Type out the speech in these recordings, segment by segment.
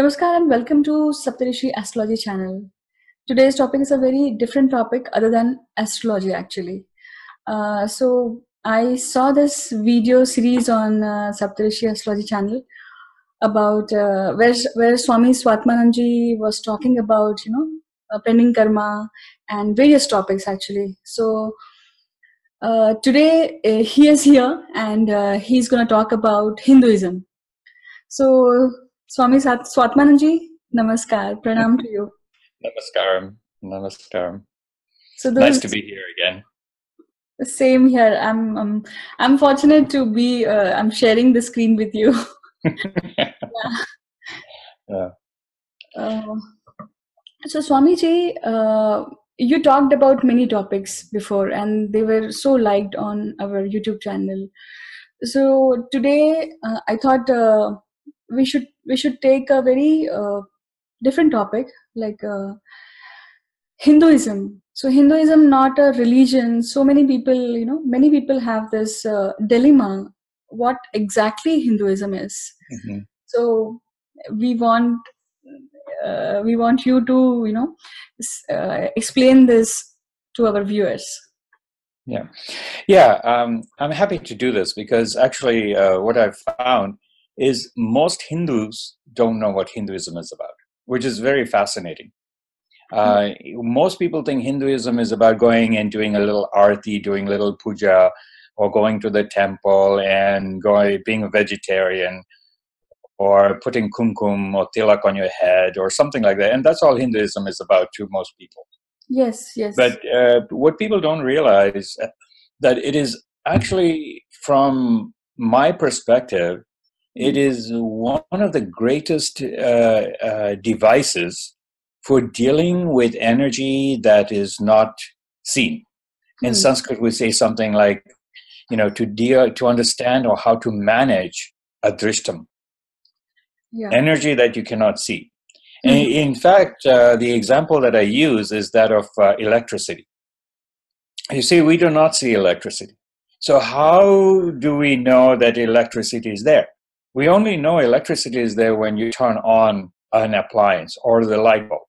Namaskar and welcome to Saptarishis Astrology channel. Today's topic is a very different topic other than astrology actually. So I saw this video series on Saptarishis Astrology channel about where Swami Swatmanand Ji was talking about pending karma and various topics actually. So today he is here and he's going to talk about Hinduism. So Swami Swatmanand Ji, Namaskar, Pranam to you. Namaskaram. Namaskaram. So Nice to be here again. Same here. I'm fortunate to be. I'm sharing the screen with you. Yeah. So Swamiji, you talked about many topics before, and they were so liked on our YouTube channel. So today, I thought we should take a very different topic like Hinduism. So Hinduism, not a religion. So many people, many people have this dilemma: what exactly Hinduism is. Mm-hmm. So we want you to, explain this to our viewers. Yeah. I'm happy to do this because actually, what I've found is most Hindus don't know what Hinduism is about, which is very fascinating. Most people think Hinduism is about going and doing a little arati, doing a little puja, or going to the temple and being a vegetarian, or putting kumkum or tilak on your head, or something like that. And that's all Hinduism is about to most people. Yes. But what people don't realize that it is actually, from my perspective, it is one of the greatest devices for dealing with energy that is not seen. In Sanskrit, we say something like, to understand or how to manage adrishtam, energy that you cannot see. And in fact, the example that I use is that of electricity. You see, we do not see electricity. So how do we know that electricity is there? We only know electricity is there when you turn on an appliance or the light bulb.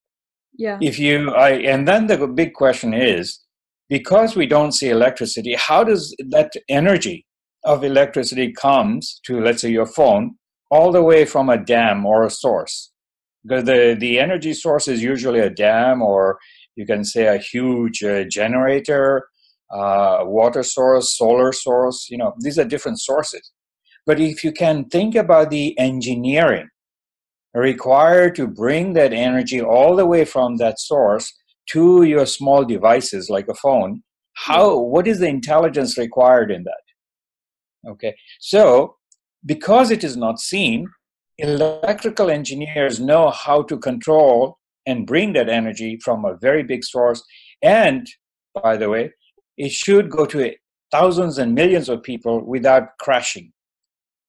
Yeah. And then the big question is, because we don't see electricity, how does that energy of electricity comes to, let's say, your phone, all the way from a dam or a source? The energy source is usually a dam, or you can say a huge generator, water source, solar source. These are different sources. But if you can think about the engineering required to bring that energy all the way from that source to your small devices like a phone, what is the intelligence required in that? Okay, so because it is not seen, electrical engineers know how to control and bring that energy from a very big source. And by the way, it should go to thousands and millions of people without crashing,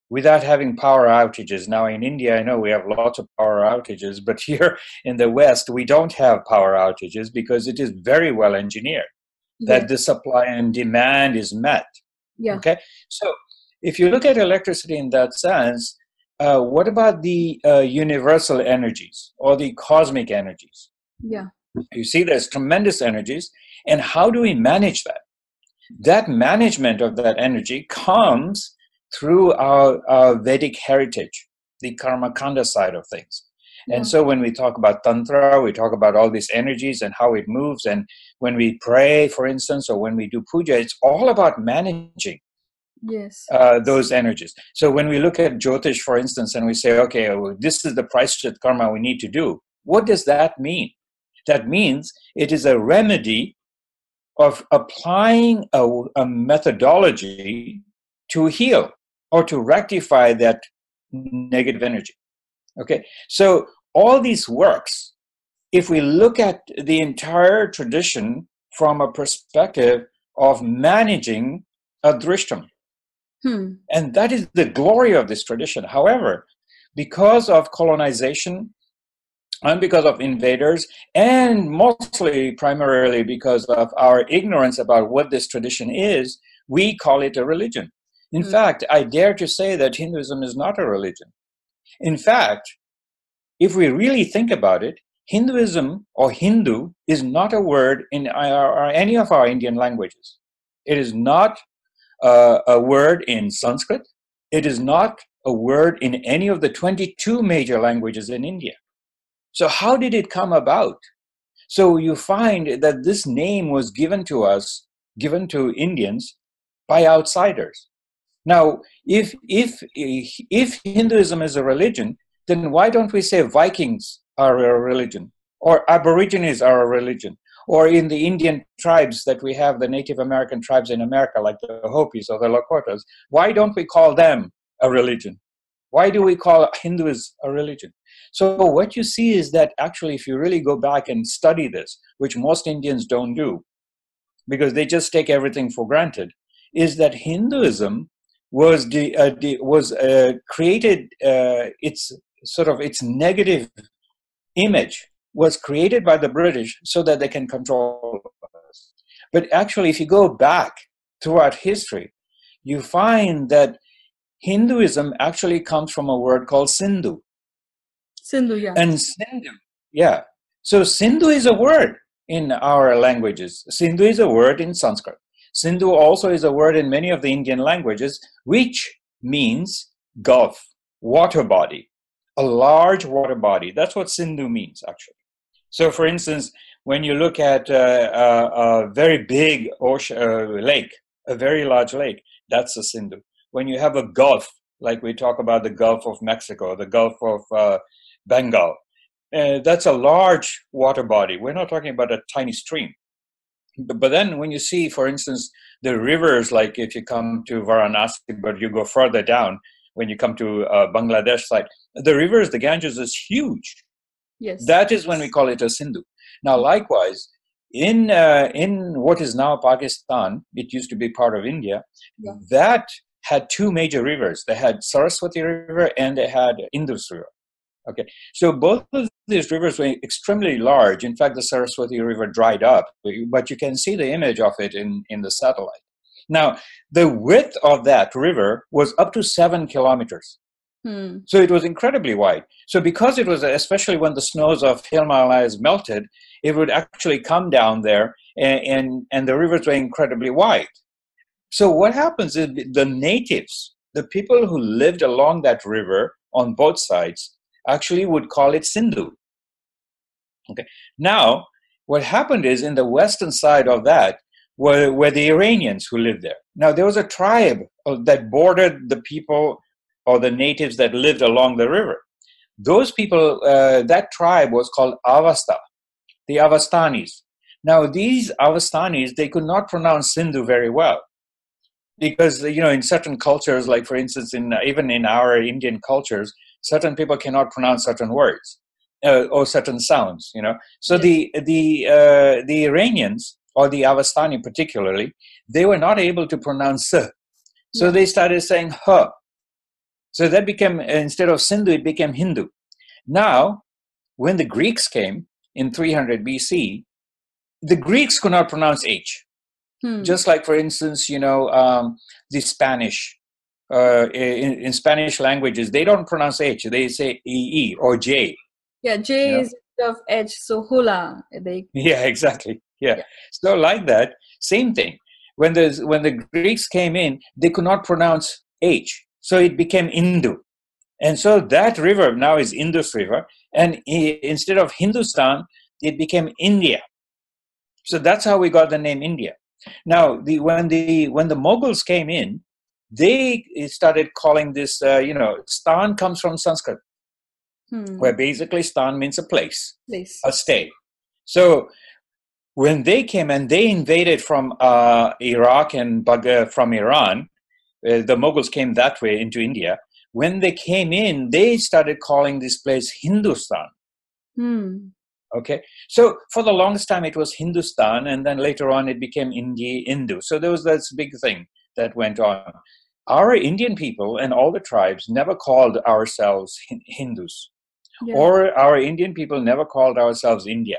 without having power outages. Now in India, I know we have lots of power outages, but here in the West, we don't have power outages because it is very well engineered that the supply and demand is met. Yeah. Okay, so if you look at electricity in that sense, what about the universal energies or the cosmic energies? Yeah. You see, there's tremendous energies, and how do we manage that? That management of that energy comes through our Vedic heritage, the karma kanda side of things. And so when we talk about tantra, we talk about all these energies and how it moves. And when we pray, for instance, or when we do puja, it's all about managing those energies. So when we look at Jyotish, for instance, and we say, okay, well, this is the prashchit karma we need to do, what does that mean? That means it is a remedy of applying a methodology to heal or to rectify that negative energy. Okay, so all these works, if we look at the entire tradition from a perspective of managing adrishtam, and that is the glory of this tradition. However, because of colonization and because of invaders, and mostly primarily because of our ignorance about what this tradition is, we call it a religion. In fact, I dare to say that Hinduism is not a religion. In fact, if we really think about it, Hinduism or Hindu is not a word in any of our Indian languages. It is not a word in Sanskrit. It is not a word in any of the 22 major languages in India. So how did it come about? So you find that this name was given to us, given to Indians by outsiders. Now, if Hinduism is a religion, then why don't we say Vikings are a religion, or Aborigines are a religion, or in the Indian tribes that we have, the Native American tribes in America, like the Hopis or the Lakotas, why don't we call them a religion? Why do we call Hindus a religion? So what you see is that actually, if you really go back and study this, which most Indians don't do, because they just take everything for granted, is that Hinduism was created. Its negative image was created by the British so that they can control us. But actually, if you go back throughout history, you find that Hinduism actually comes from a word called Sindhu. Sindhu, yeah. And Sindhu, yeah. So Sindhu is a word in our languages. Sindhu is a word in Sanskrit. Sindhu also is a word in many of the Indian languages, which means gulf, water body, a large water body. That's what Sindhu means, actually. So, for instance, when you look at a very big ocean, lake, a very large lake, that's a Sindhu. When you have a gulf, like we talk about the Gulf of Mexico, the Gulf of Bengal, that's a large water body. We're not talking about a tiny stream. But then when you see, for instance, the rivers, like if you come to Varanasi, but you go further down, when you come to Bangladesh side, the rivers, the Ganges is huge. Yes. That is when we call it a Sindhu. Now, likewise, in what is now Pakistan, it used to be part of India, Yeah. that had two major rivers. They had Saraswati River and they had Indus River. Okay, so both of these rivers were extremely large. In fact, the Saraswati River dried up, but you can see the image of it in the satellite. Now, the width of that river was up to 7 kilometers. So it was incredibly wide. So because it was, especially when the snows of Himalayas melted, it would actually come down there, and the rivers were incredibly wide. So what happens is the natives, the people who lived along that river on both sides, actually would call it Sindhu. Okay. Now, what happened is in the western side of that were the Iranians who lived there. Now, there was a tribe that bordered the people or the natives that lived along the river. Those people, that tribe was called Avasta, the Avastanis. Now, these Avastanis, they could not pronounce Sindhu very well. Because, in certain cultures, like for instance, even in our Indian cultures, certain people cannot pronounce certain words or certain sounds, So Yes. the Iranians, or the Avastani particularly, they were not able to pronounce S. So they started saying H. So that became, instead of Sindhu, it became Hindu. Now, when the Greeks came in 300 BC, the Greeks could not pronounce H. Just like, for instance, the Spanish, in Spanish languages, they don't pronounce H, they say E or J. Yeah, J is instead of H, so hula. Yeah, exactly. Yeah. So like that, same thing. When the Greeks came in, they could not pronounce H, so it became Hindu. And so that river now is Indus River, and instead of Hindustan, it became India. So that's how we got the name India. Now, when the Mughals came in, they started calling this, Stan comes from Sanskrit, where basically Stan means a place, a stay. So when they came and they invaded from Iraq and from Iran, the Mughals came that way into India. When they came in, they started calling this place Hindustan. Okay, so for the longest time it was Hindustan, and then later on it became Hindu. So there was this big thing that went on. Our Indian people and all the tribes never called ourselves Hindus, or our Indian people never called ourselves India.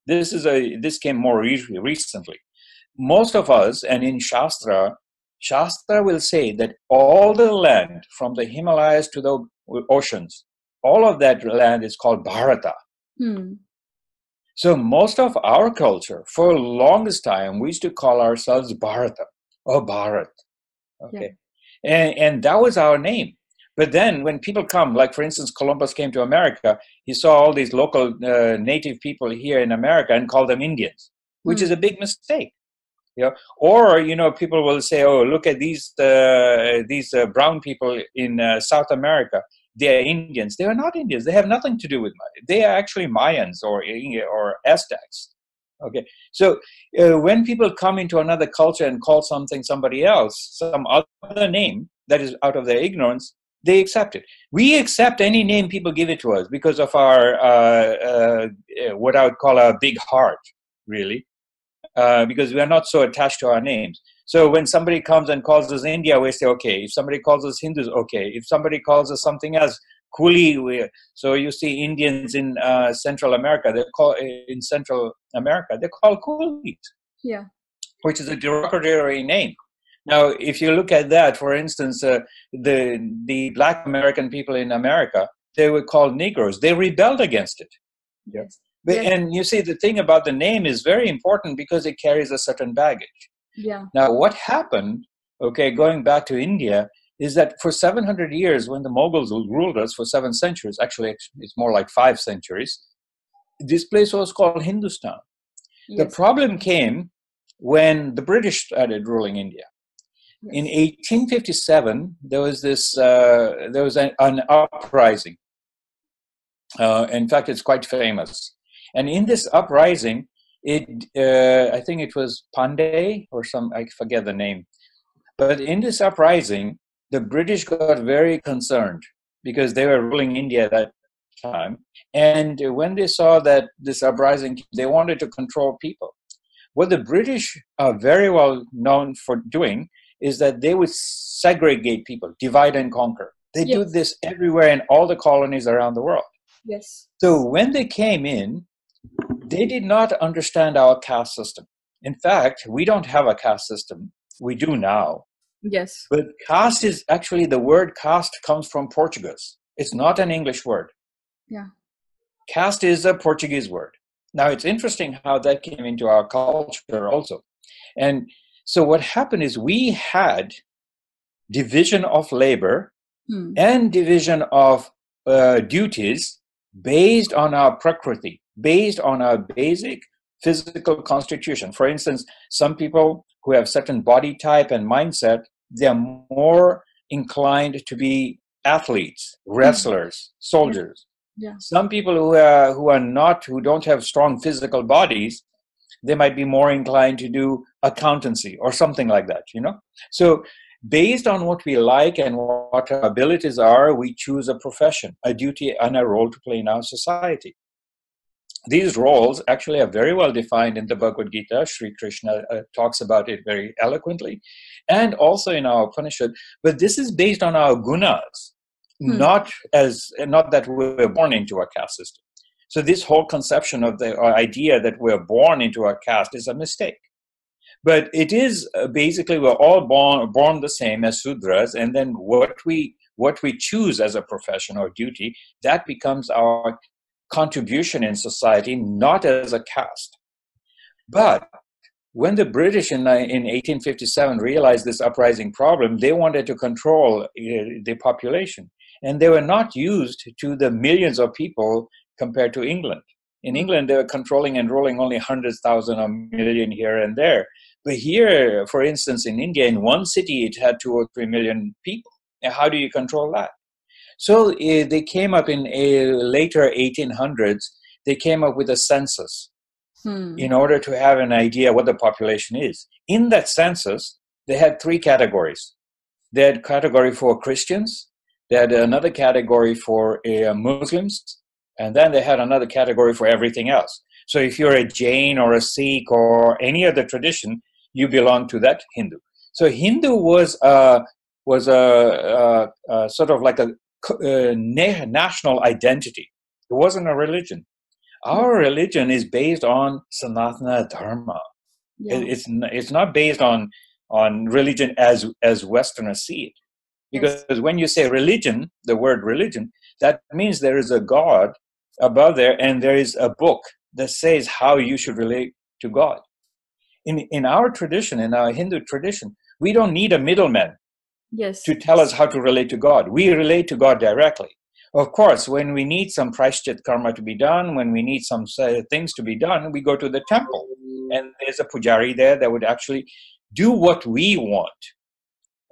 This came more recently. Most of us, and in Shastra will say that all the land from the Himalayas to the oceans, all of that land is called Bharata. Hmm. So most of our culture, for the longest time, we used to call ourselves Bharata or Bharat. Okay. Yeah. And that was our name. But then when people come, like for instance, Columbus came to America, he saw all these local native people here in America and called them Indians, which is a big mistake. You know? Or, you know, people will say, oh, look at these brown people in South America. They are Indians. They are not Indians. They have nothing to do with Maya. They are actually Mayans or Aztecs. Okay, so when people come into another culture and call something somebody else, some other name that is out of their ignorance, they accept it. We accept any name people give it to us because of our what I would call a big heart, really, because we are not so attached to our names. So when somebody comes and calls us India, we say, okay. If somebody calls us Hindus, okay. If somebody calls us something else, Coolie. So you see Indians in Central America, they're called Coolies. Yeah. Which is a derogatory name. Now, if you look at that, for instance, the Black American people in America, they were called Negroes. They rebelled against it. Yes. But, Yes. and you see, the thing about the name is very important because it carries a certain baggage. Yeah. Now, what happened, okay, going back to India, is that for 700 years, when the Mughals ruled us for 7 centuries, actually it's more like 5 centuries, this place was called Hindustan. Yes. The problem came when the British started ruling India. Yes. In 1857, there was an uprising. In fact, it's quite famous. And in this uprising, I think it was Pandey or I forget the name. But in this uprising, the British got very concerned because they were ruling India at that time. And when they saw that this uprising, they wanted to control people. What the British are very well known for doing is that they would segregate people, divide and conquer. They do this everywhere in all the colonies around the world. Yes. So when they came in, they did not understand our caste system. In fact, we don't have a caste system. We do now. Yes. But caste is actually, the word caste comes from Portuguese. It's not an English word. Yeah. Caste is a Portuguese word. Now, it's interesting how that came into our culture also. And so what happened is we had division of labor and division of duties based on our prakriti, based on our basic physical constitution. For instance, some people who have certain body type and mindset, they're more inclined to be athletes, wrestlers, soldiers. Yeah. Some people who don't have strong physical bodies, they might be more inclined to do accountancy or something like that, you know? So based on what we like and what our abilities are, we choose a profession, a duty, and a role to play in our society. These roles actually are very well defined in the Bhagavad Gita. Sri Krishna talks about it very eloquently, and also in our Upanishad. But this is based on our gunas, not that we're born into a caste system. So this whole conception of the idea that we're born into a caste is a mistake. But it is basically we're all born the same as Sudras, and then what we choose as a profession or duty, that becomes our contribution in society, not as a caste. But when the British in 1857 realized this uprising problem, they wanted to control the population, and they were not used to the millions of people compared to England. In England, they were controlling and ruling only 100,000 or million here and there. But here, for instance, in India, in one city, it had 2 or 3 million people. And how do you control that? So they came up in later 1800s, they came up with a census in order to have an idea what the population is. In that census, they had 3 categories. They had a category for Christians, they had another category for Muslims, and then they had another category for everything else. So if you're a Jain or a Sikh or any other tradition, you belong to that Hindu. So Hindu was a sort of like a national identity. It wasn't a religion. Our religion is based on Sanatana Dharma. Yeah. It's not based on religion as Westerners see it. Because when you say religion, the word religion, That means there is a God above there, and there is a book that says how you should relate to God. In our tradition, in our Hindu tradition, we don't need a middleman Yes. to tell us how to relate to God. We relate to God directly. Of course, when we need some prashchit karma to be done, when we need some things to be done, we go to the temple. And there's a pujari there that would actually do what we want.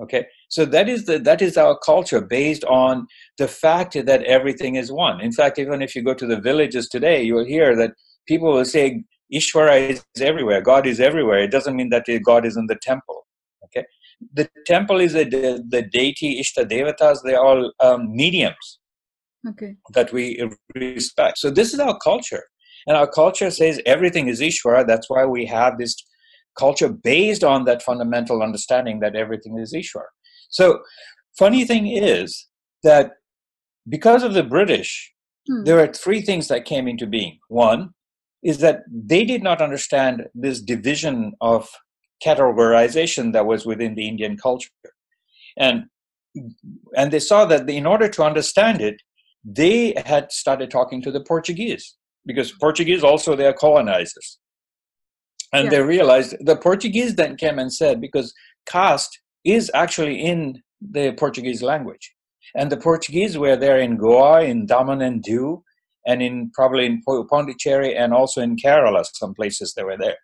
Okay, so that is our culture, based on the fact that everything is one. In fact, even if you go to the villages today, you will hear that people will say Ishvara is everywhere, God is everywhere. It doesn't mean that God is in the temple. Okay, the temple is the deity, Ishta Devatas. They're all mediums. Okay. That we respect. So this is our culture, and our culture says everything is Ishvara. That's why we have this culture based on that fundamental understanding that everything is Ishvara. So funny thing is that because of the British, there are three things that came into being. One is that they did not understand this division of categorization that was within the Indian culture. And they saw that in order to understand it, they had started talking to the Portuguese, because Portuguese also, they are colonizers. And they realized, the Portuguese then came and said, because caste is actually in the Portuguese language. And the Portuguese were there in Goa, in Daman and Diu, and probably in Pondicherry, and also in Kerala, some places they were there.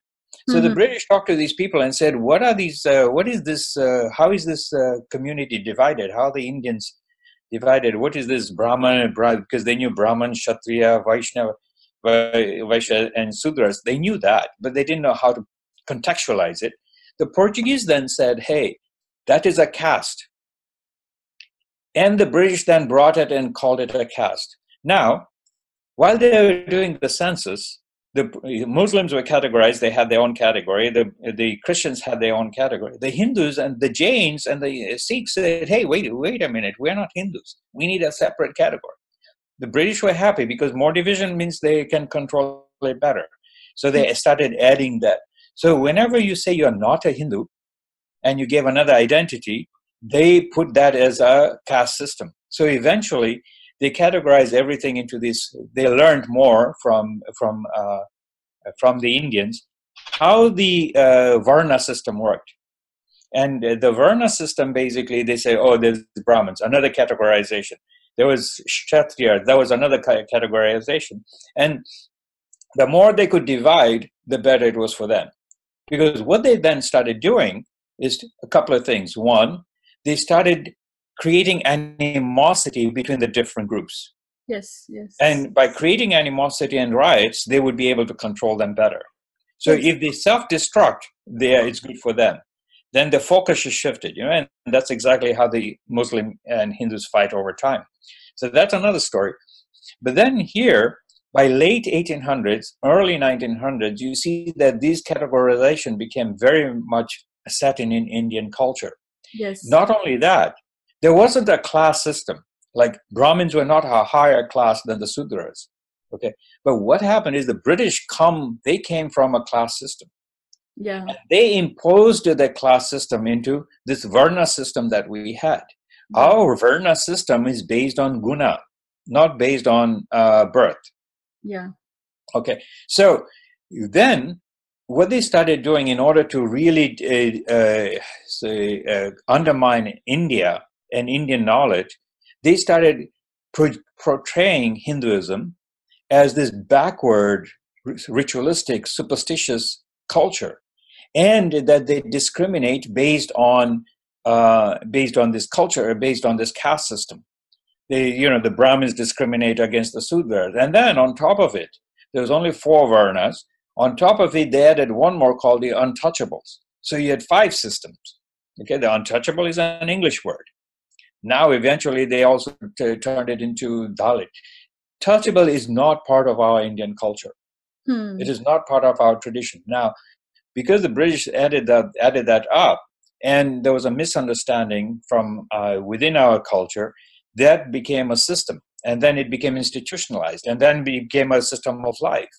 So the British talked to these people and said, what are these, what is this, how is this community divided? How are the Indians divided? What is this Brahman, because they knew Brahman, Kshatriya, Vaishnava, Vaishya, and Sudras. They knew that, but they didn't know how to contextualize it. The Portuguese then said, hey, that is a caste. And the British then brought it and called it a caste. Now, while they were doing the census, the Muslims were categorized. They had their own category. The Christians had their own category. The Hindus and the Jains and the Sikhs said, hey, wait a minute. We're not Hindus. We need a separate category. The British were happy because more division means they can control it better. So they started adding that. So whenever you say you're not a Hindu and you give another identity, they put that as a caste system. So eventually they categorize everything into this. They learned more from the Indians how the Varna system worked. And the Varna system, basically, they say, oh, there's Brahmins, another categorization. There was Kshatriya, that was another categorization. And the more they could divide, the better it was for them. Because what they then started doing is a couple of things. One, they started creating animosity between the different groups. Yes, yes. And by creating animosity and riots, they would be able to control them better. So if they self-destruct, it's good for them. Then the focus is shifted, and that's exactly how the Muslim and Hindus fight over time. So that's another story. But then here, by late 1800s, early 1900s, you see that these categorization became very much set in Indian culture. Yes. Not only that, there wasn't a class system. Like Brahmins were not a higher class than the Sudras. Okay, but what happened is the British came from a class system. Yeah. And they imposed the class system into this Varna system that we had. Our Varna system is based on guna, not based on birth. Yeah. Okay, so then what they started doing in order to really undermine India and Indian knowledge, they started portraying Hinduism as this backward, ritualistic, superstitious culture, and that they discriminate based on this culture, based on this caste system. The Brahmins discriminate against the Sudras, and then on top of it, there's only 4 varnas. On top of it, they added one more called the untouchables. So you had 5 systems. Okay, the untouchable is an English word. Now, eventually, they also turned it into Dalit. Touchable is not part of our Indian culture. It is not part of our tradition. Now, because the British added that up, and there was a misunderstanding from within our culture, that became a system, and then it became institutionalized, and then became a system of life.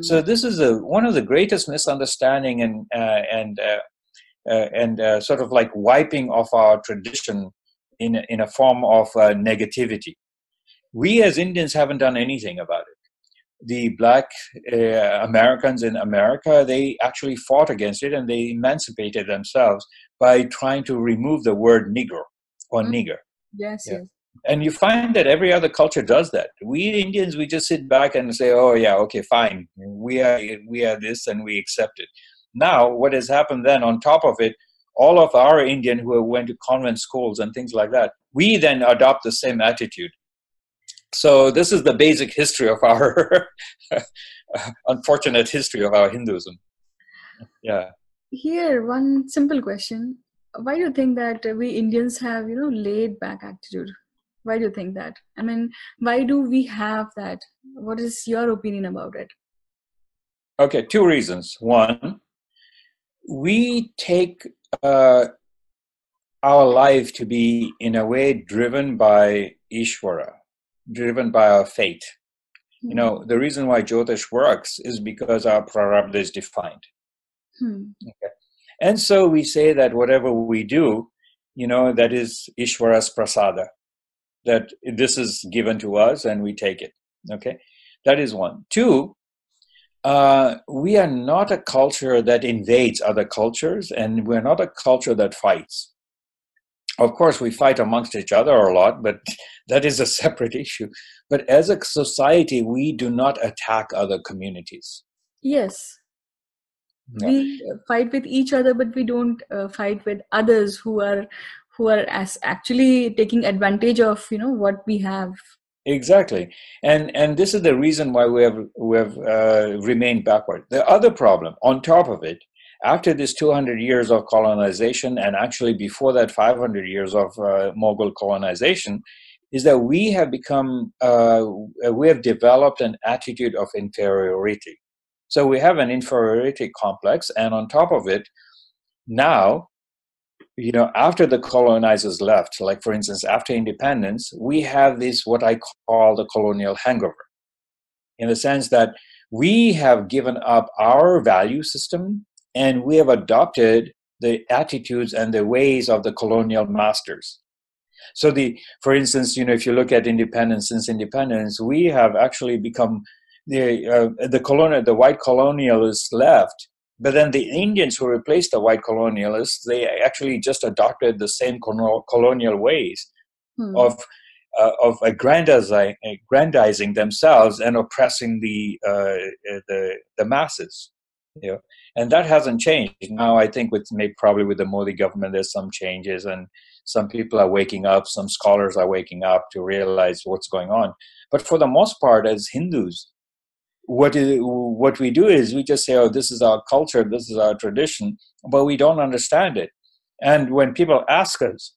So this is one of the greatest misunderstanding and sort of like wiping of our tradition in a form of negativity. We as Indians haven't done anything about it. The black Americans in America, they actually fought against it, and they emancipated themselves by trying to remove the word Negro or Mm. nigger. Yes, Yeah. yes. And you find that every other culture does that. We Indians, we just sit back and say, oh yeah, okay, fine. We are this, and we accept it. Now, what has happened then on top of it, all of our Indian who went to convent schools and things like that, we then adopt the same attitude. So this is the basic history of our unfortunate history of our Hinduism. Yeah. Here, one simple question. Why do you think that we Indians have, laid back attitude? Why do you think that? I mean, why do we have that? What is your opinion about it? Okay, two reasons. One, we take our life to be, in a way, driven by Ishvara, driven by our fate. You know, the reason why Jyotish works is because our prarabdha is defined. Okay. And so we say that whatever we do, that is Ishvara's prasada, that this is given to us and we take it. Okay. That is one. Two, we are not a culture that invades other cultures, and we're not a culture that fights. Of course, we fight amongst each other a lot, but that is a separate issue. But as a society, we do not attack other communities. Yes. Yeah. We fight with each other, but we don't fight with others who are actually taking advantage of what we have. Exactly, and this is the reason why we have remained backward. The other problem, on top of it, after this 200 years of colonization, and actually before that 500 years of Mughal colonization, is that we have developed an attitude of inferiority. So we have an inferiority complex, and on top of it, now, after the colonizers left, like for instance, after independence, we have this, what I call the colonial hangover, in the sense that we have given up our value system and we have adopted the attitudes and the ways of the colonial masters. So for instance, if you look at independence, since independence, we have actually become the white colonialists left, but then the Indians who replaced the white colonialists, they actually just adopted the same colonial ways of aggrandizing themselves and oppressing the masses. And that hasn't changed. Now, I think probably with the Modi government, there's some changes, and some people are waking up, some scholars are waking up to realize what's going on. But for the most part, as Hindus, what we do is we just say, oh, this is our culture, this is our tradition, but we don't understand it. And when people ask us,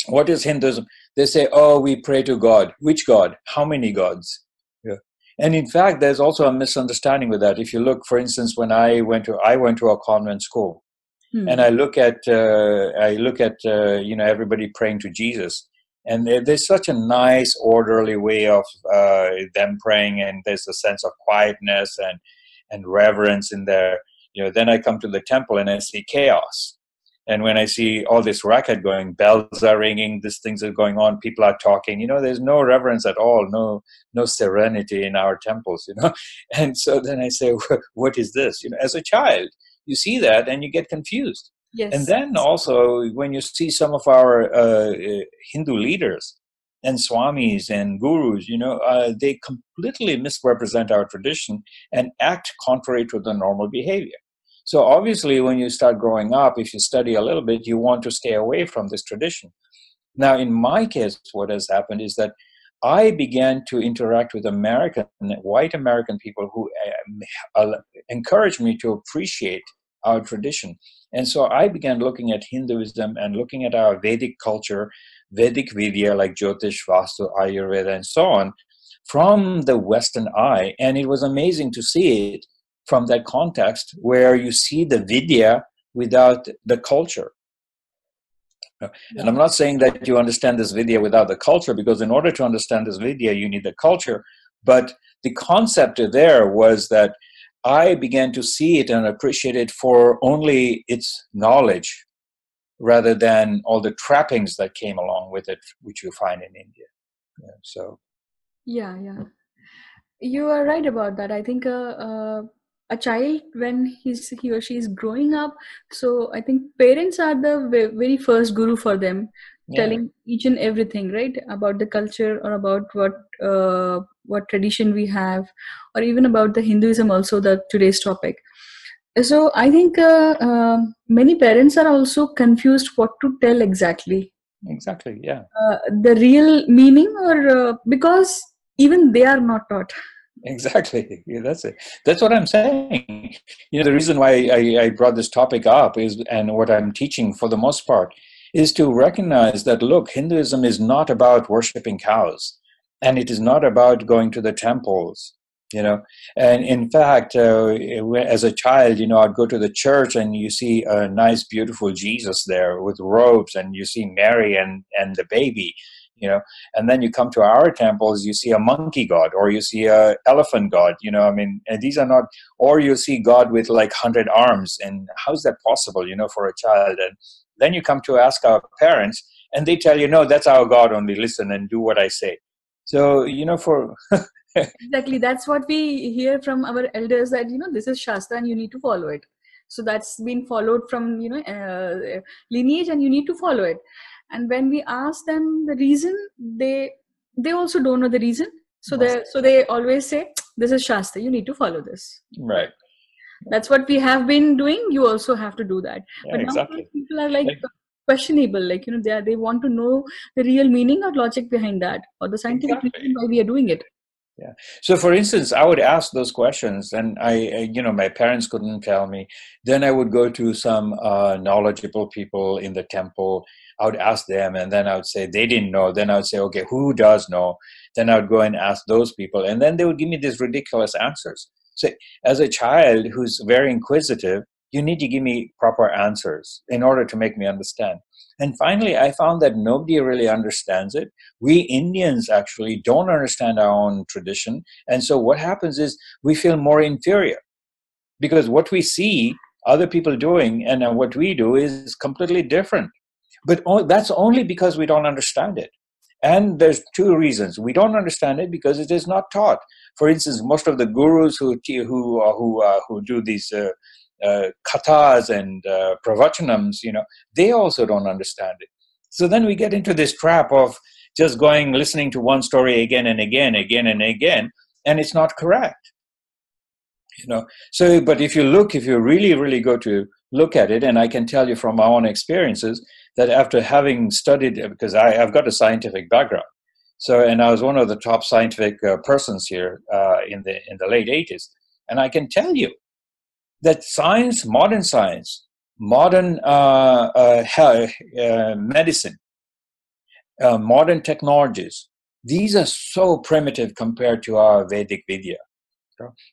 what is Hinduism? They say, oh, we pray to God. Which God? How many gods? Yeah. And in fact, there's also a misunderstanding with that. If you look, for instance, when I went to a convent school, and I look at everybody praying to Jesus, and there's such a nice, orderly way of them praying, and there's a sense of quietness and reverence in there. Then I come to the temple and I see chaos. And when I see all this racket going, bells are ringing, these things are going on, people are talking, there's no reverence at all, no serenity in our temples, And so then I say, what is this? As a child, you see that and you get confused. Yes. And then also when you see some of our Hindu leaders and swamis and gurus, they completely misrepresent our tradition and act contrary to the normal behavior. So obviously, when you start growing up, if you study a little bit, you want to stay away from this tradition. Now, in my case, what has happened is that I began to interact with white American people who encouraged me to appreciate our tradition. And so I began looking at Hinduism and looking at our Vedic culture, Vedic Vidya like Jyotish, Vastu, Ayurveda, and so on, from the Western eye. And it was amazing to see it from that context where you see the Vidya without the culture. And I'm not saying that you understand this Vidya without the culture, because in order to understand this Vidya, you need the culture. But the concept there was that I began to see it and appreciate it for only its knowledge, rather than all the trappings that came along with it, which you find in India. So Yeah, yeah. You are right about that. I think a child, when he or she is growing up, so I think parents are the very first guru for them, yeah, telling each and everything, right, about the culture, or about what tradition we have, or even about the Hinduism also, the today's topic. So I think many parents are also confused what to tell exactly, exactly. Yeah. the real meaning, or because even they are not taught. Exactly. Yeah, that's it. That's what I'm saying. The reason why I brought this topic up is, and what I'm teaching for the most part, is to recognize that, look, Hinduism is not about worshiping cows, and it is not about going to the temples, you know. And in fact, as a child, I'd go to the church and you see a nice, beautiful Jesus there with robes, and you see Mary and the baby, you know and then you come to our temples, you see a monkey god, or you see a elephant god, and these are not, or you see God with like 100 arms, and how is that possible, for a child? And then you come to ask our parents, and they tell you, no, that's our God, only listen and do what I say. So for Exactly. That's what we hear from our elders, that, this is Shastra and you need to follow it. So that's been followed from, lineage, and you need to follow it. And when we ask them the reason, they also don't know the reason. So Right. they always say, this is Shastra, you need to follow this. Right. That's what we have been doing. You also have to do that. Yeah, But nowadays exactly. people are like Like, questionable, like, they want to know the real meaning or logic behind that, or the scientific exactly. reason why we are doing it. Yeah. So, for instance, I would ask those questions, and my parents couldn't tell me. Then I would go to some knowledgeable people in the temple. I would ask them, and then I would say they didn't know. Then I would say, okay, who does know? Then I would go and ask those people, and then they would give me these ridiculous answers. So, as a child who's very inquisitive, you need to give me proper answers in order to make me understand. And finally, I found that nobody really understands it. We Indians actually don't understand our own tradition. And so what happens is we feel more inferior, because what we see other people doing and what we do is completely different. But that's only because we don't understand it. And there's two reasons. We don't understand it because it is not taught. For instance, most of the gurus who do these kathas and pravachanams, they also don't understand it. So then we get into this trap of just listening to one story again and again, again and again, and it's not correct. So, but if you really, really go to look at it, and I can tell you from my own experiences that after having studied, because I've got a scientific background, so, and I was one of the top scientific persons here in the late 80s, and I can tell you that science, modern medicine, modern technologies, these are so primitive compared to our Vedic Vidya.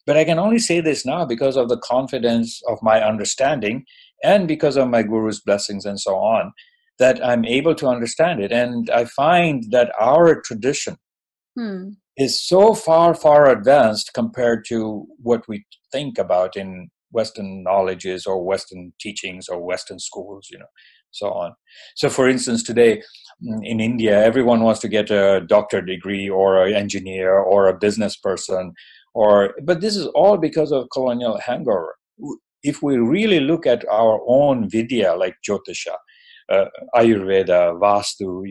But I can only say this now because of the confidence of my understanding and because of my guru's blessings and so on, that I'm able to understand it. And I find that our tradition is so far, far advanced compared to what we think about in Western knowledges or Western teachings or Western schools, so on. So, for instance, today in India, everyone wants to get a doctorate degree or an engineer or a business person, but this is all because of colonial hangover. If we really look at our own Vidya, like Jyotisha, Ayurveda, Vastu,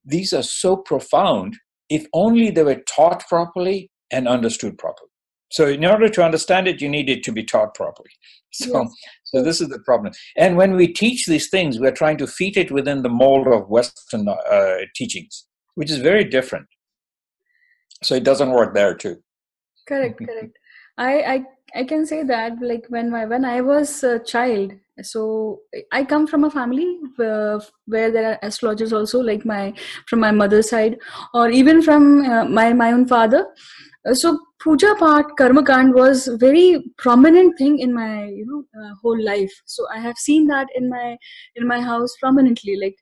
these are so profound if only they were taught properly and understood properly. So in order to understand it, you need it to be taught properly. So, Yes. so this is the problem. And when we teach these things, we're trying to fit it within the mold of Western teachings, which is very different. So it doesn't work there too. Correct, correct. I can say that, like, when I was a child, so I come from a family where there are astrologers also, like from my mother's side, or even from my own father. So puja part, karma kand was very prominent thing in my whole life. So I have seen that in my house prominently, like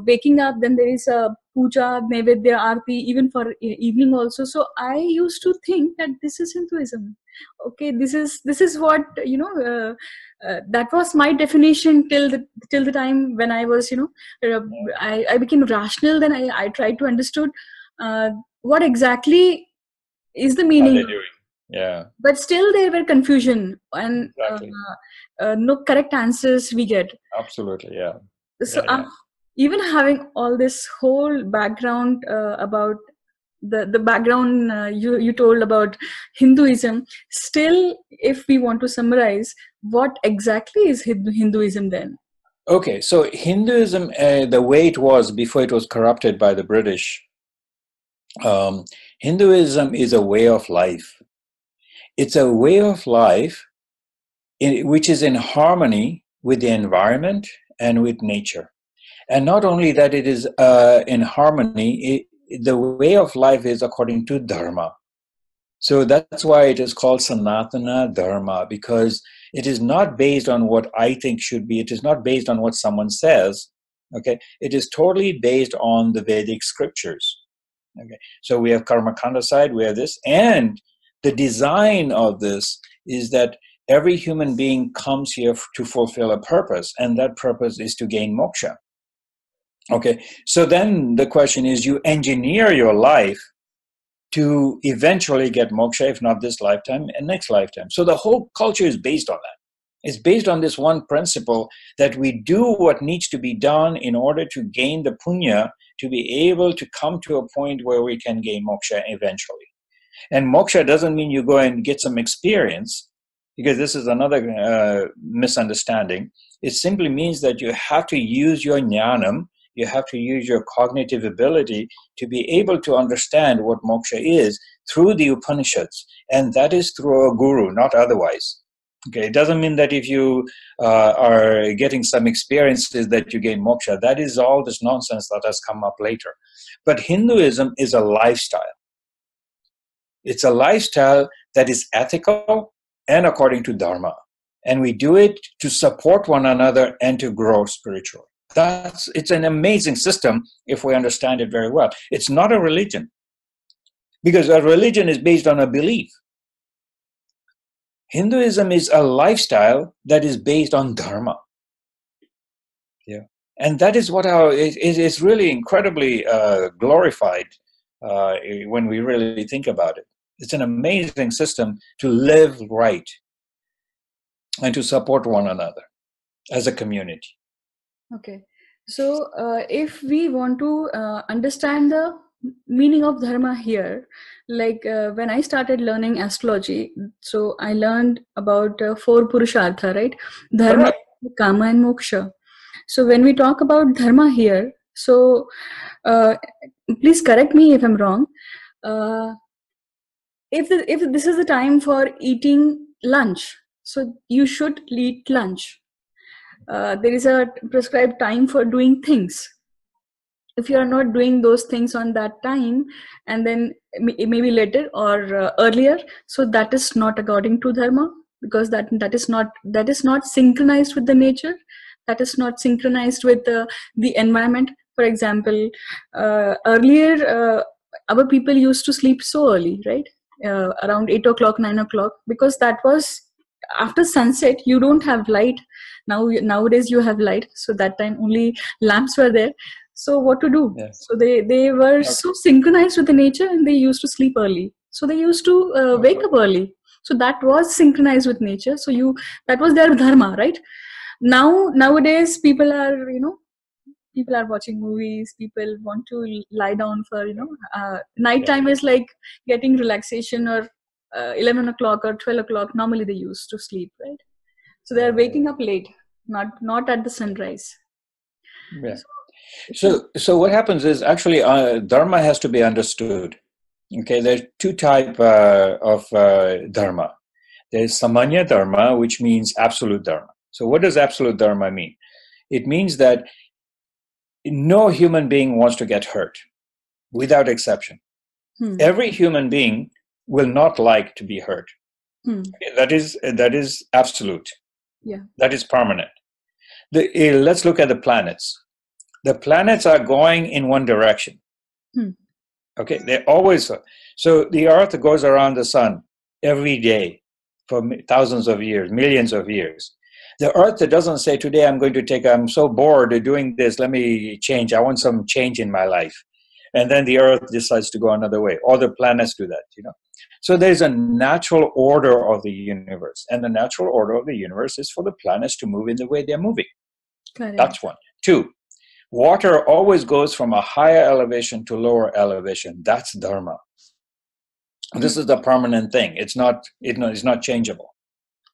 waking up, then there is a puja, naivedya, aarti, even for evening also. So I used to think that this is Hinduism. Okay, this is what that was my definition till the time when I was, I became rational. Then I tried to understood what exactly is the Are meaning. they doing? Yeah, But still there were confusion and exactly. no correct answers we get. Absolutely. Yeah. So Yeah. Yeah. even having all this whole background about the background you told about Hinduism, still if we want to summarize, what exactly is Hinduism then? Okay. So Hinduism, the way it was before it was corrupted by the British, Hinduism is a way of life. It's a way of life which is in harmony with the environment and with nature. And not only that, it is in harmony, the way of life is according to Dharma. So that's why it is called Sanatana Dharma, because it is not based on what I think should be. It is not based on what someone says. Okay, it is totally based on the Vedic scriptures. Okay, so we have Karma Kanda side, we have this, and the design of this is that every human being comes here to fulfill a purpose, and that purpose is to gain moksha. Okay, so then the question is, you engineer your life to eventually get moksha, if not this lifetime and next lifetime. So the whole culture is based on that. It's based on this one principle that we do what needs to be done in order to gain the punya to be able to come to a point where we can gain moksha eventually. And moksha doesn't mean you go and get some experience, because this is another misunderstanding. It simply means that you have to use your jnanam, you have to use your cognitive ability to be able to understand what moksha is through the Upanishads. And that is through a guru, not otherwise. Okay, it doesn't mean that if you are getting some experiences that you gain moksha. That is all this nonsense that has come up later. But Hinduism is a lifestyle. It's a lifestyle that is ethical and according to Dharma. And we do it to support one another and to grow spiritually. It's an amazing system if we understand it very well. It's not a religion, because a religion is based on a belief. Hinduism is a lifestyle that is based on Dharma. Yeah. And that is what it's really incredibly glorified when we really think about it. It's an amazing system to live right and to support one another as a community. Okay, so if we want to understand the meaning of dharma here, like when I started learning astrology, so I learned about four purushartha, right? Dharma, Correct. kama, and moksha. So when we talk about dharma here, so uh, please correct me if I'm wrong. If this is the time for eating lunch, so you should eat lunch. There is a prescribed time for doing things. If you are not doing those things on that time, and then maybe later or earlier, so that is not according to dharma, because that is not synchronized with the nature, that is not synchronized with the environment. For example, earlier our people used to sleep so early, right? Around 8 o'clock, 9 o'clock, because that was after sunset. You don't have light. Nowadays you have light, so that time only lamps were there. So what to do? Yes. So they were so synchronized with the nature, and they used to sleep early, so they used to wake up early. So that was synchronized with nature. So that was their dharma, right? Nowadays people are watching movies, people want to lie down for night time is like getting relaxation, or 11 o'clock or 12 o'clock normally they used to sleep, right? So they are waking up late, not at the sunrise. Yeah. So what happens is, actually dharma has to be understood. Okay, there's two type of dharma. There's samanya dharma, which means absolute dharma. So what does absolute dharma mean? It means that no human being wants to get hurt, without exception. Every human being will not like to be hurt. Okay, that is absolute. Yeah. That is permanent. Let's look at the planets. The planets are going in one direction. Okay, they always. So the Earth goes around the sun every day for thousands of years, millions of years. The earth doesn't say, today I'm so bored of doing this, let me change. I want some change in my life. And then the earth decides to go another way. All the planets do that, So there's a natural order of the universe. And the natural order of the universe is for the planets to move in the way they're moving. Correct. That's one. Two, water always goes from a higher elevation to lower elevation. That's dharma. This is the permanent thing. It's not changeable.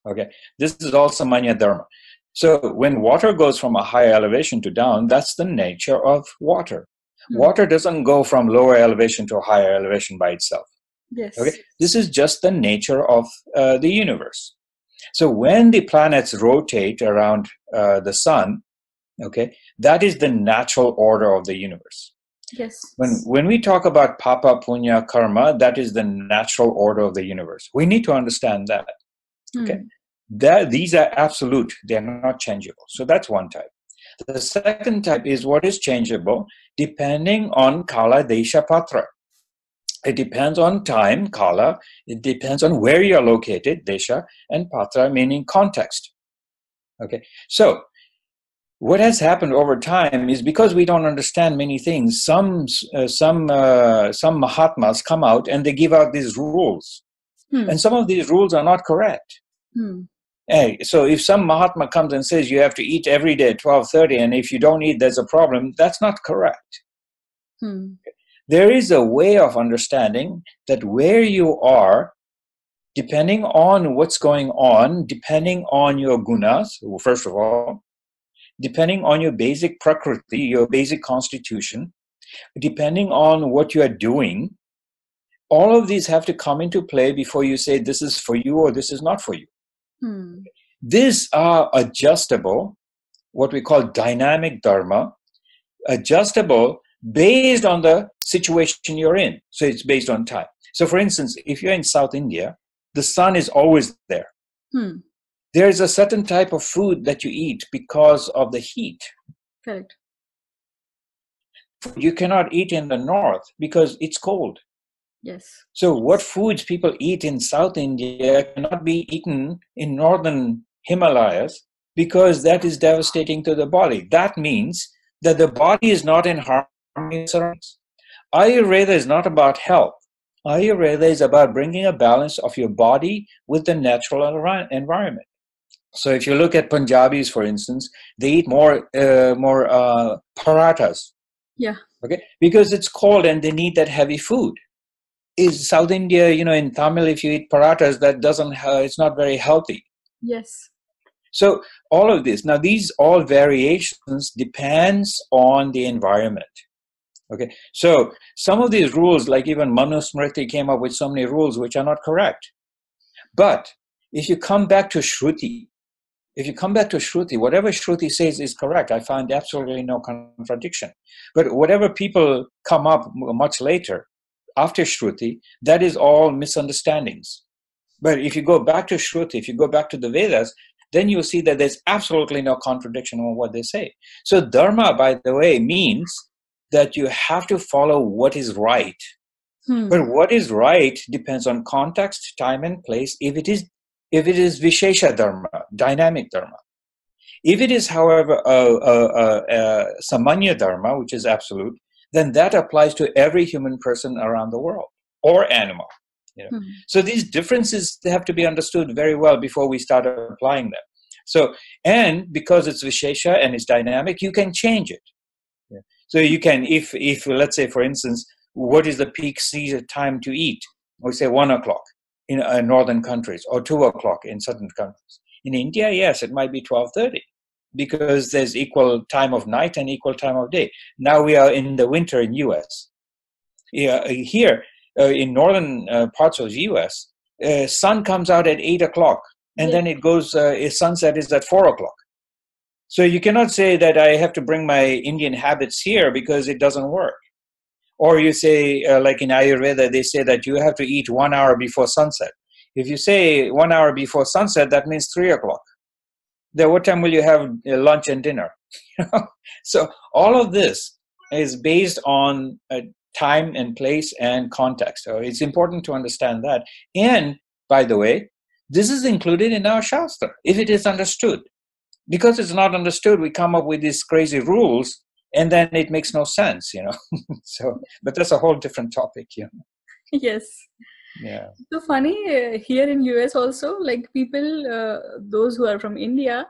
Okay. This is also manya dharma. So when water goes from a higher elevation to down, that's the nature of water. Water doesn't go from lower elevation to a higher elevation by itself. Yes. Okay. This is just the nature of the universe. So when the planets rotate around the sun, okay, that is the natural order of the universe. Yes. When we talk about papa, punya, karma, that is the natural order of the universe. We need to understand that. Okay, these are absolute; they are not changeable. So that's one type. The second type is what is changeable, depending on kala, desha, patra. It depends on time, kala. It depends on where you are located, desha, and patra meaning context. Okay, so what has happened over time is because we don't understand many things. Some Mahatmas come out and they give out these rules, and some of these rules are not correct. Hey, so if some Mahatma comes and says you have to eat every day at 12:30, and if you don't eat, there's a problem, that's not correct. There is a way of understanding that where you are, depending on what's going on, depending on your gunas, first of all, depending on your basic prakriti, your basic constitution, depending on what you are doing, all of these have to come into play before you say this is for you or this is not for you. These are adjustable, what we call dynamic dharma, adjustable based on the situation you're in. So it's based on time. So for instance, if you're in South India, the sun is always there. There is a certain type of food that you eat because of the heat. Correct. You cannot eat in the north because it's cold. Yes. So what foods people eat in South India cannot be eaten in northern Himalayas because that is devastating to the body. That means that the body is not in harmony with surroundings. Ayurveda is not about health. Ayurveda is about bringing a balance of your body with the natural environment. So if you look at Punjabis, for instance, they eat more parathas. Yeah. Okay, because it's cold and they need that heavy food. Is South India, in Tamil, if you eat parathas, that it's not very healthy. Yes. So all of this, now these all variations depends on the environment. Okay, so some of these rules, like even Manusmriti came up with so many rules which are not correct. But if you come back to Shruti, whatever Shruti says is correct. I find absolutely no contradiction. But whatever people come up much later, after Shruti, that is all misunderstandings. But if you go back to Shruti, if you go back to the Vedas, then you'll see that there's absolutely no contradiction on what they say. So dharma, by the way, means that you have to follow what is right. But what is right depends on context, time, and place. If it is Vishesha dharma, dynamic dharma. If it is, however, Samanya dharma, which is absolute, then that applies to every human person around the world or animal. So these differences have to be understood very well before we start applying them. So, and because it's Vishesha and it's dynamic, you can change it. So you can, if let's say, for instance, what is the peak season time to eat? We say 1 o'clock in northern countries or 2 o'clock in southern countries. In India, yes, it might be 12:30 because there's equal time of night and equal time of day. Now we are in the winter in US. Here in northern parts of the US, sun comes out at 8 o'clock and then it goes, sunset is at 4 o'clock. So you cannot say that I have to bring my Indian habits here because it doesn't work. Or you say, like in Ayurveda, they say that you have to eat 1 hour before sunset. If you say 1 hour before sunset, that means 3 o'clock. Then what time will you have lunch and dinner? So all of this is based on time and place and context. So it's important to understand that. And by the way, this is included in our Shastra, if it is understood. because it's not understood, we come up with these crazy rules, and then it makes no sense, So, but that's a whole different topic, Yes. Yeah. So funny, here in US also, like people, those who are from India,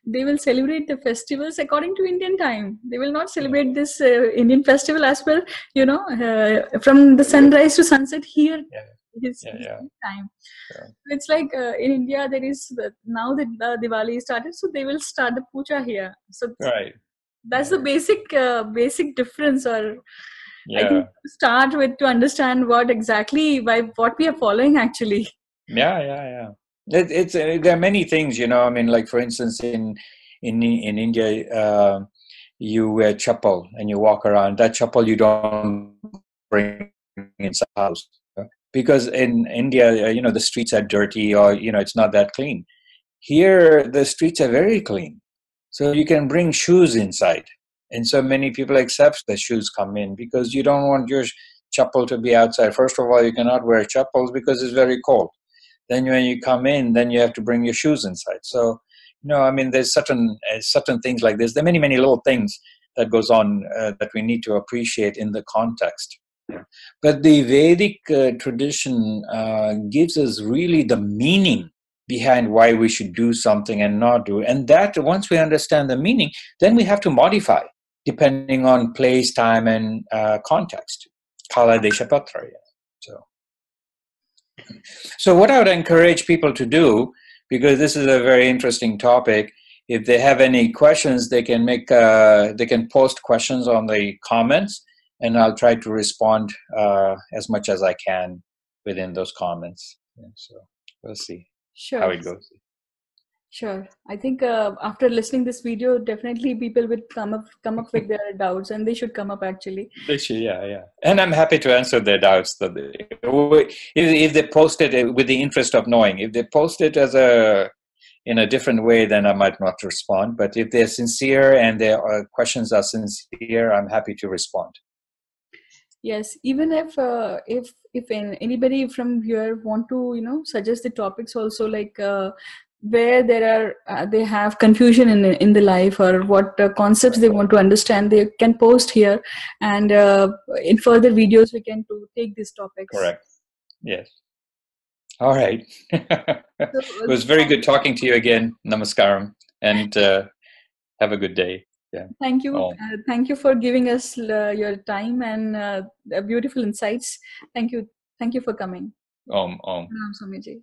they will celebrate the festivals according to Indian time. They will not celebrate this Indian festival as well, from the sunrise to sunset here. His time. Yeah. It's like in India, there is now that Diwali started, so they will start the puja here. So Right. that's the basic difference, or I Yeah. think start with to understand what exactly what we are following actually. Yeah. It's there are many things, I mean, like for instance, in India, you wear chappal and you walk around. That chappal you don't bring inside the house, because in India, the streets are dirty, or it's not that clean. Here, the streets are very clean, so you can bring shoes inside, and so many people accept the shoes come in because you don't want your chappal to be outside. First of all, you cannot wear chappals because it's very cold. Then when you come in, then you have to bring your shoes inside. So, I mean, there's certain things like this. There are many little things that goes on that we need to appreciate in the context. Yeah. But the Vedic tradition gives us really the meaning behind why we should do something and not do. And that once we understand the meaning, then we have to modify depending on place, time, and context. Kala Desha Patra. Yeah. So what I would encourage people to do, because this is a very interesting topic, if they have any questions, they can post questions on the comments, and I'll try to respond as much as I can within those comments. Yeah, so we'll see how it goes. Sure. I think after listening this video, definitely people will come up with their doubts, and they should come up actually. They should, yeah. And I'm happy to answer their doubts. If they post it with the interest of knowing, if they post it in a different way, then I might not respond. But if they're sincere and their questions are sincere, I'm happy to respond. Yes, even if anybody from here want to suggest the topics also, like where they have confusion in the life, or what concepts they want to understand, they can post here, and in further videos we can take these topics. Correct. Yes. All right. It was very good talking to you again. Namaskaram, and have a good day. Yeah. Thank you. Thank you for giving us your time and beautiful insights. Thank you. Thank you for coming. Om. Swamiji.